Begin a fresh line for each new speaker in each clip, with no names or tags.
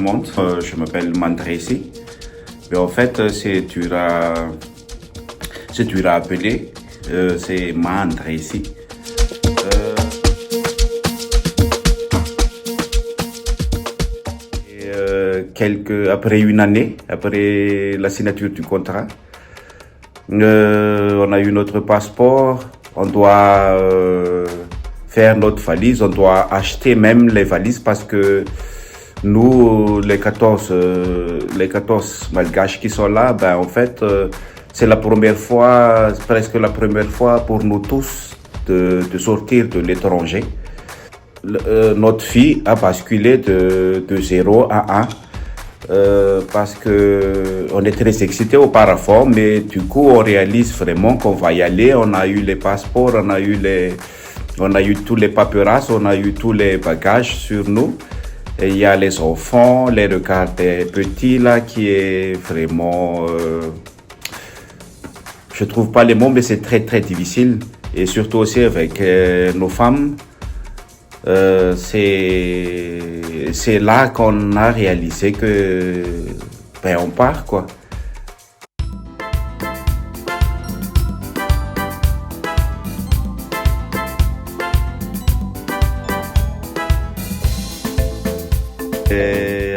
monde. Je m'appelle Mandresi. Mais en fait, tu l'as appelé, c'est Mandresi. Après une année, après la signature du contrat, on a eu notre passeport, on doit faire notre valise, on doit acheter même les valises parce que nous, les 14 malgaches qui sont là, ben en fait, c'est la première fois, presque la première fois pour nous tous de sortir de l'étranger. Notre fille a basculé de 0 à 1. Parce que on est très excité auparavant, mais du coup on réalise vraiment qu'on va y aller. On a eu les passeports, on a eu tous les paperasses, on a eu tous les bagages sur nous. Et il y a les enfants, les regards des petits là qui est vraiment, je trouve pas les mots, mais c'est très très difficile. Et surtout aussi avec nos femmes. C'est là qu'on a réalisé que on part quoi.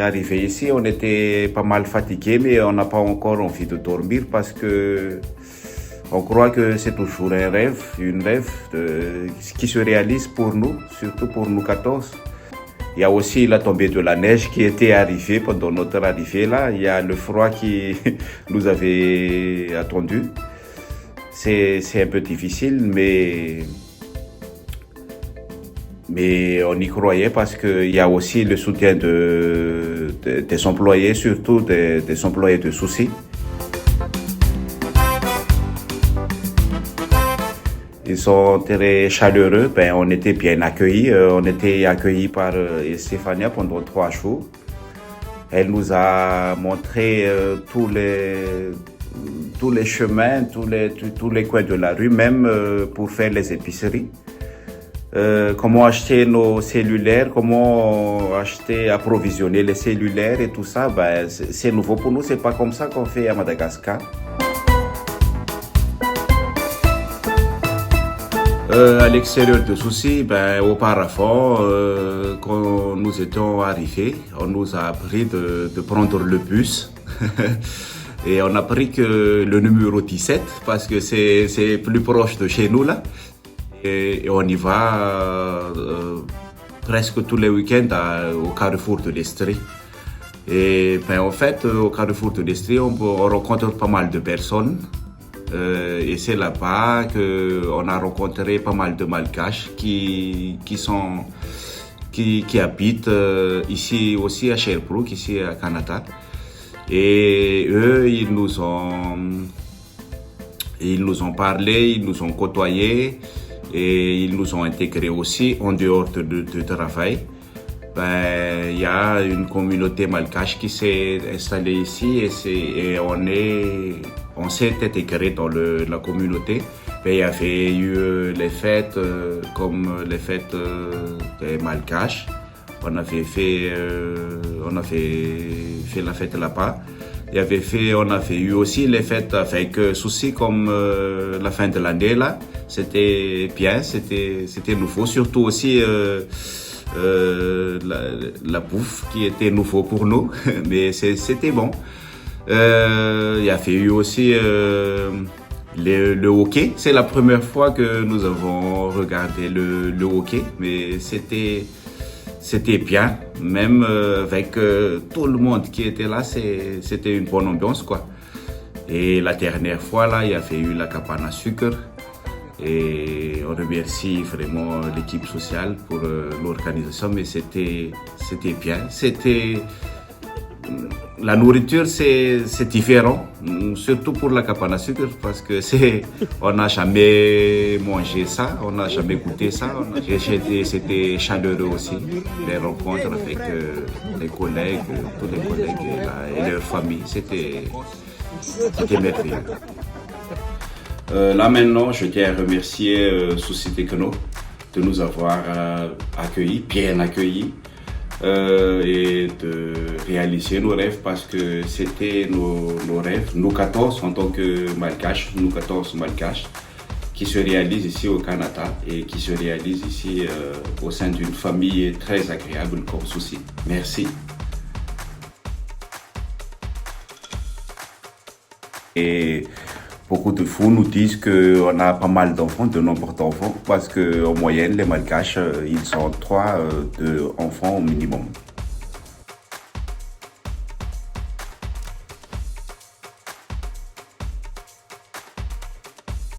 Arrivé ici, on était pas mal fatigué, mais on n'a pas encore envie de dormir parce que on croit que c'est toujours un rêve, qui se réalise pour nous, surtout pour nous 14. Il y a aussi la tombée de la neige qui était arrivée pendant notre arrivée là. Il y a le froid qui nous avait attendu. C'est un peu difficile, mais on y croyait parce qu'il y a aussi le soutien des employés, surtout des employés de Souci. Ils sont très chaleureux, on était bien accueillis. On était accueillis par Stéphania pendant 3 jours. Elle nous a montré tous les chemins, tous les coins de la rue, même pour faire les épiceries. Comment acheter nos cellulaires, comment approvisionner les cellulaires et tout ça, c'est nouveau pour nous, c'est pas comme ça qu'on fait à Madagascar. À l'extérieur de Souci, auparavant, quand nous étions arrivés, on nous a appris de prendre le bus. Et on a pris que le numéro 17 parce que c'est plus proche de chez nous là. Et on y va presque tous les week-ends au Carrefour de l'Estrie. Et en fait, au Carrefour de l'Estrie, on rencontre pas mal de personnes. Et c'est là-bas qu'on a rencontré pas mal de Malgaches qui habitent ici aussi à Sherbrooke, ici à Canada. Et eux, ils nous ont parlé, ils nous ont côtoyés et ils nous ont intégrés aussi en dehors du travail. Il y a une communauté malgache qui s'est installée ici et on s'est intégré dans la communauté. Il y avait eu les fêtes comme les fêtes des Malgaches. On avait fait la fête là-bas. On avait eu aussi les fêtes avec Souci comme la fin de l'année là. C'était bien, c'était nouveau. Surtout aussi la bouffe qui était nouveau pour nous, mais c'était bon. Il y avait eu aussi le hockey. C'est la première fois que nous avons regardé le hockey, mais c'était bien. Même avec tout le monde qui était là, c'était une bonne ambiance quoi. Et la dernière fois là, il y avait eu la cabane à sucre. Et on remercie vraiment l'équipe sociale pour l'organisation, mais c'était bien. La nourriture, c'est différent, surtout pour la cabane à sucre, parce que on n'a jamais mangé ça, on n'a jamais goûté ça. C'était chaleureux aussi, les rencontres avec les collègues, tous les collègues et leurs familles, c'était merveilleux. Là maintenant, je tiens à remercier Souci Techno de nous avoir bien accueillis. et de réaliser nos rêves parce que c'était nos rêves, nous 14 en tant que Malgaches, nous 14 Malgaches, qui se réalisent ici au Canada et qui se réalisent ici au sein d'une famille très agréable comme Souci. Merci. Et beaucoup de fous nous disent qu'on a pas mal d'enfants, de nombre d'enfants, parce qu'en moyenne, les Malgaches, ils sont trois enfants au minimum.